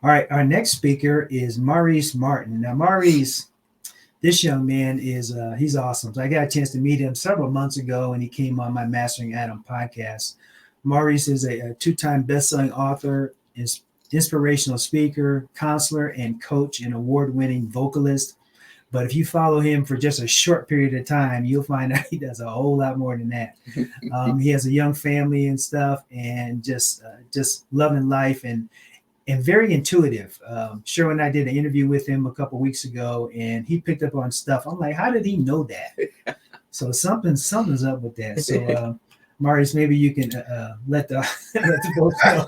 All right, our next speaker is Maurice Martin. Now, Maurice, this young man is he's awesome. So I got a chance to meet him several months ago, and he came on my Mastering Adam podcast. Maurice is a two-time best-selling author, is inspirational speaker, counselor, and coach, and award-winning vocalist. But if you follow him for just a short period of time, you'll find out he does a whole lot more than that. He has a young family and stuff, and just loving life and very intuitive. Cheryl and I did an interview with him a couple weeks ago, and he picked up on stuff. I'm like, how did he know that? So something's up with that. So, Marius, maybe you can let the let the folks know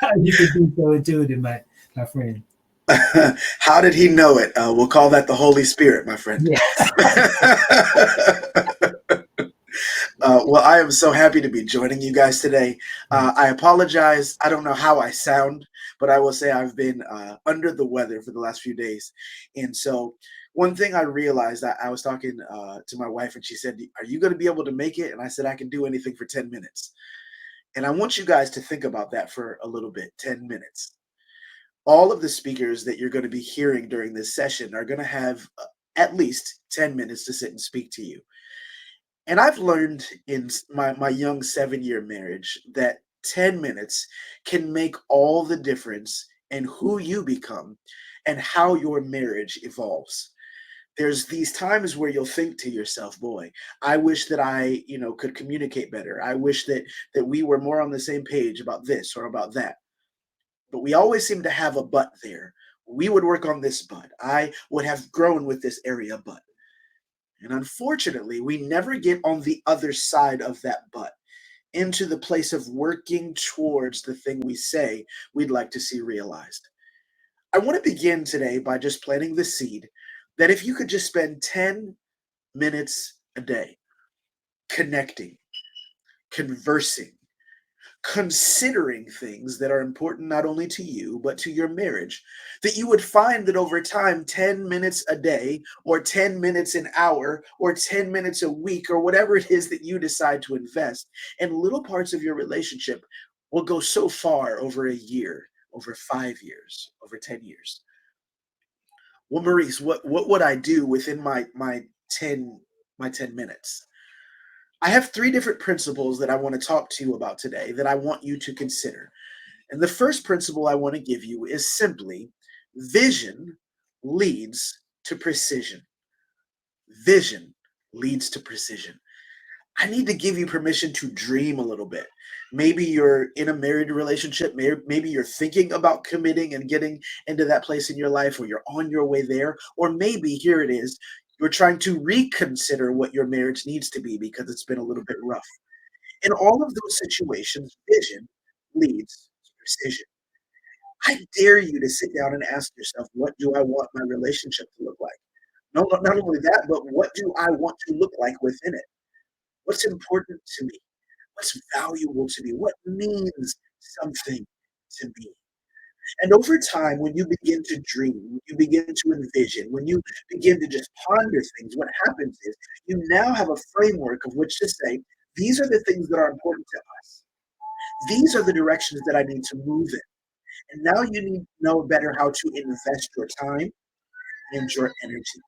how you can be so intuitive, my friend. How did he know it? We'll call that the Holy Spirit, my friend. Yeah. Well, I am so happy to be joining you guys today. I apologize. I don't know how I sound, but I will say I've been under the weather for the last few days. And so one thing I realized, I was talking to my wife, and she said, "Are you going to be able to make it?" And I said, "I can do anything for 10 minutes." And I want you guys to think about that for a little bit, 10 minutes. All of the speakers that you're going to be hearing during this session are going to have at least 10 minutes to sit and speak to you. And I've learned in my young 7-year marriage that 10 minutes can make all the difference in who you become and how your marriage evolves. There's these times where you'll think to yourself, boy, I wish that I, could communicate better. I wish that we were more on the same page about this or about that. But we always seem to have a but there. We would work on this but. I would have grown with this area but. And unfortunately, we never get on the other side of that but, into the place of working towards the thing we say we'd like to see realized. I want to begin today by just planting the seed that if you could just spend 10 minutes a day connecting, conversing, considering things that are important not only to you, but to your marriage, that you would find that over time, 10 minutes a day, or 10 minutes an hour, or 10 minutes a week, or whatever it is that you decide to invest in little parts of your relationship will go so far over a year, over 5 years, over 10 years. Well, Maurice, what would I do within my 10 minutes? I have 3 different principles that I want to talk to you about today that I want you to consider. And the first principle I want to give you is simply vision leads to precision. Vision leads to precision. I need to give you permission to dream a little bit. Maybe you're in a married relationship. Maybe you're thinking about committing and getting into that place in your life, or you're on your way there. Or maybe, here it is, you're trying to reconsider what your marriage needs to be because it's been a little bit rough. In all of those situations, vision leads to precision. I dare you to sit down and ask yourself, what do I want my relationship to look like? No, not only that, but what do I want to look like within it? What's important to me? What's valuable to me? What means something to me? And over time, when you begin to dream, when you begin to envision, when you begin to just ponder things, what happens is you now have a framework of which to say, these are the things that are important to us. These are the directions that I need to move in. And now you need to know better how to invest your time and your energy.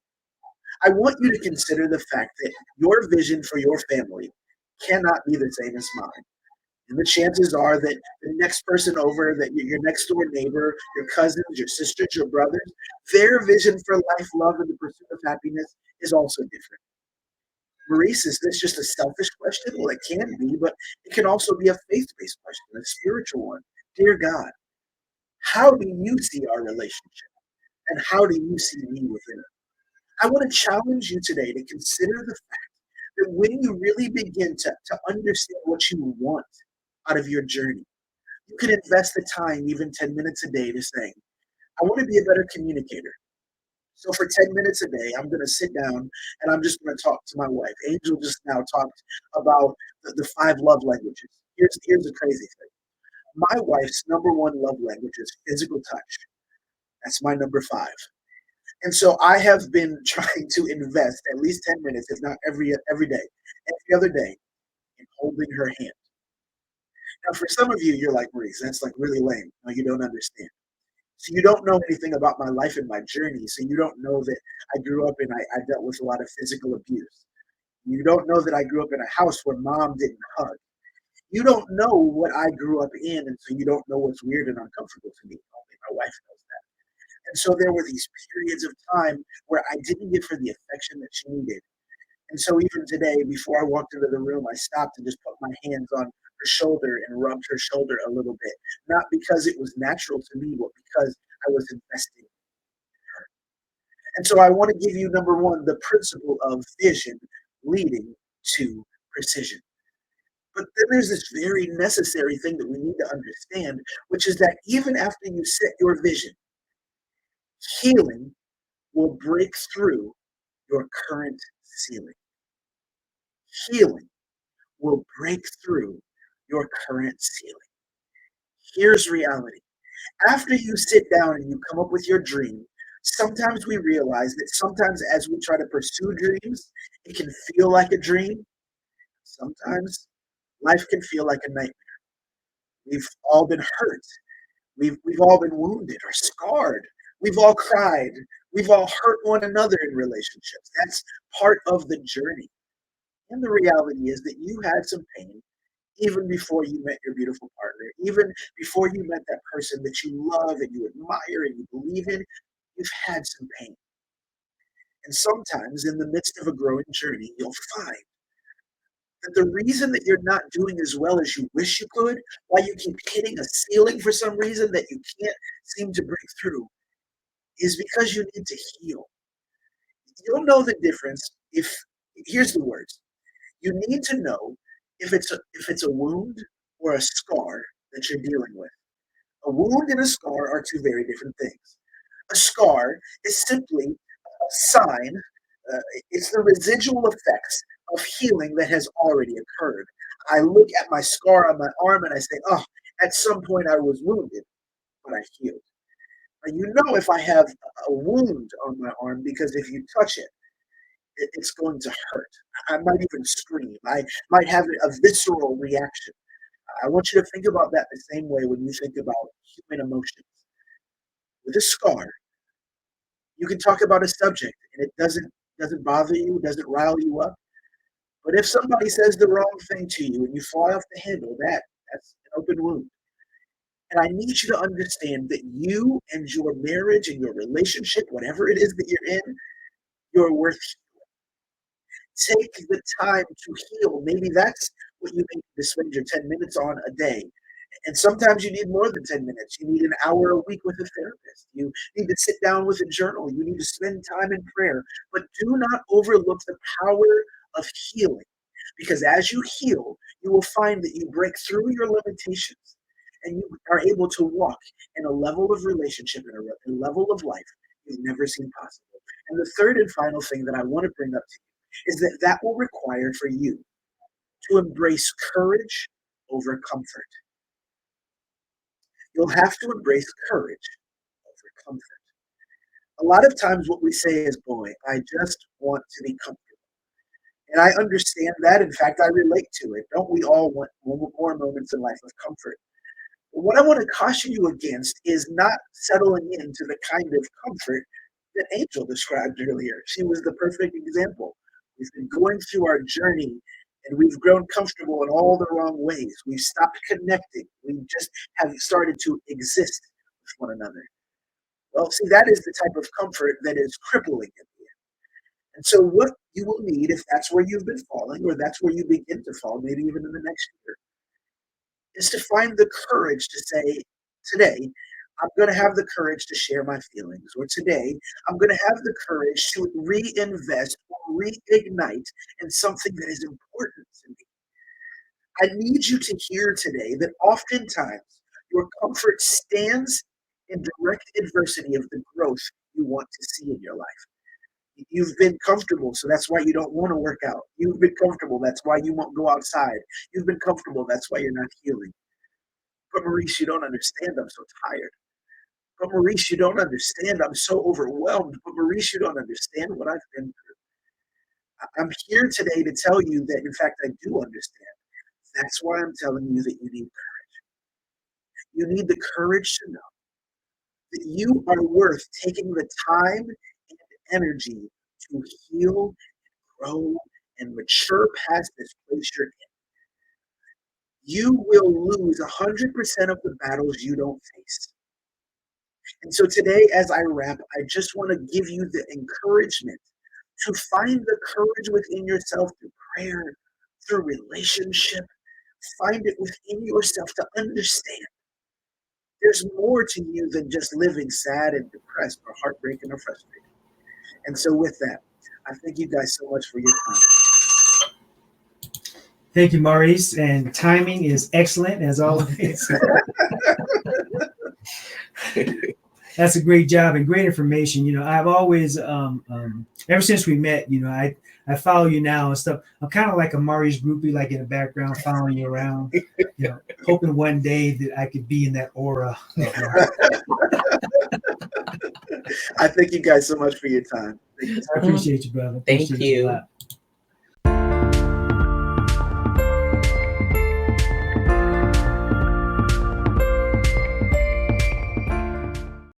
I want you to consider the fact that your vision for your family cannot be the same as mine. And the chances are that the next person over, that your next door neighbor, your cousins, your sisters, your brothers, their vision for life, love, and the pursuit of happiness is also different. Maurice, is this just a selfish question? Well, it can be, but it can also be a faith-based question, a spiritual one. Dear God, how do you see our relationship? And how do you see me within it? I want to challenge you today to consider the fact that when you really begin to understand what you want out of your journey, you can invest the time, even 10 minutes a day, to saying, I want to be a better communicator. So for 10 minutes a day, I'm going to sit down and I'm just going to talk to my wife. Angel just now talked about the 5 love languages. Here's the crazy thing. My wife's number 1 love language is physical touch. That's my number 5. And so I have been trying to invest at least 10 minutes, if not every day, every other day, in holding her hand. Now, for some of you, you're like, Maurice, that's like really lame. No, you don't understand. So you don't know anything about my life and my journey. So you don't know that I grew up and I dealt with a lot of physical abuse. You don't know that I grew up in a house where mom didn't hug. You don't know what I grew up in, and so you don't know what's weird and uncomfortable to me. Only my wife knows that. And so there were these periods of time where I didn't give her the affection that she needed. And so even today, before I walked into the room, I stopped and just put my hands on her shoulder and rubbed her shoulder a little bit. Not because it was natural to me, but because I was investing. And so I want to give you number one, the principle of vision leading to precision. But then there's this very necessary thing that we need to understand, which is that even after you set your vision, healing will break through your current ceiling. Healing will break through your current ceiling. Here's reality. After you sit down and you come up with your dream, sometimes we realize that sometimes as we try to pursue dreams, it can feel like a dream. Sometimes life can feel like a nightmare. We've all been hurt. We've all been wounded or scarred. We've all cried. We've all hurt one another in relationships. That's part of the journey. And the reality is that you had some pain even before you met your beautiful partner, even before you met that person that you love and you admire and you believe in, you've had some pain. And sometimes in the midst of a growing journey, you'll find that the reason that you're not doing as well as you wish you could, why you keep hitting a ceiling for some reason that you can't seem to break through, is because you need to heal. You'll know the difference if, here's the words, you need to know if it's a wound or a scar that you're dealing with. A wound and a scar are two very different things. A scar is simply a sign, uh, it's the residual effects of healing that has already occurred. I look at my scar on my arm and I say, oh, at some point I was wounded, but I healed. Now, you know if I have a wound on my arm because if you touch it, it's going to hurt. I might even scream. I might have a visceral reaction. I want you to think about that the same way when you think about human emotions. With a scar, you can talk about a subject and it doesn't bother you, doesn't rile you up. But if somebody says the wrong thing to you and you fly off the handle, that's an open wound. And I need you to understand that you and your marriage and your relationship, whatever it is that you're in, you're worth. Take the time to heal. Maybe that's what you need to spend your 10 minutes on a day. And sometimes you need more than 10 minutes. You need an hour a week with a therapist. You need to sit down with a journal. You need to spend time in prayer. But do not overlook the power of healing. Because as you heal, you will find that you break through your limitations and you are able to walk in a level of relationship and a level of life you've never seen possible. And the third and final thing that I want to bring up to you is that that will require for you to embrace courage over comfort. You'll have to embrace courage over comfort. A lot of times, what we say is, boy, I just want to be comfortable. And I understand that. In fact, I relate to it. Don't we all want more moments in life of comfort? But what I want to caution you against is not settling into the kind of comfort that Angel described earlier. She was the perfect example. We've been going through our journey and we've grown comfortable in all the wrong ways. We've stopped connecting. We just have started to exist with one another. Well, see, that is the type of comfort that is crippling in the end. And so, what you will need, if that's where you've been falling, or that's where you begin to fall, maybe even in the next year, is to find the courage to say, today, I'm going to have the courage to share my feelings, or today, I'm going to have the courage to reinvest or reignite in something that is important to me. I need you to hear today that oftentimes your comfort stands in direct adversity of the growth you want to see in your life. You've been comfortable, so that's why you don't want to work out. You've been comfortable, that's why you won't go outside. You've been comfortable, that's why you're not healing. But Maurice, you don't understand, I'm so tired. But Maurice, you don't understand, I'm so overwhelmed. But Maurice, you don't understand what I've been through. I'm here today to tell you that, in fact, I do understand. That's why I'm telling you that you need. You need the courage to know that you are worth taking the time and energy to heal, grow, and mature past this place you're in. You will lose 100% of the battles you don't face. And so today, as I wrap, I just want to give you the encouragement to find the courage within yourself through prayer, through relationship. Find it within yourself to understand there's more to you than just living sad and depressed or heartbroken or frustrated. And so with that, I thank you guys so much for your time. Thank you, Maurice. And timing is excellent as always. That's a great job and great information. You know, I've always, ever since we met, you know, I follow you now and stuff. I'm kind of like a Maurice groupie, like in the background, following you around, you know, hoping one day that I could be in that aura. I thank you guys so much for your time. I appreciate you, brother. Thank Appreciate you. A lot.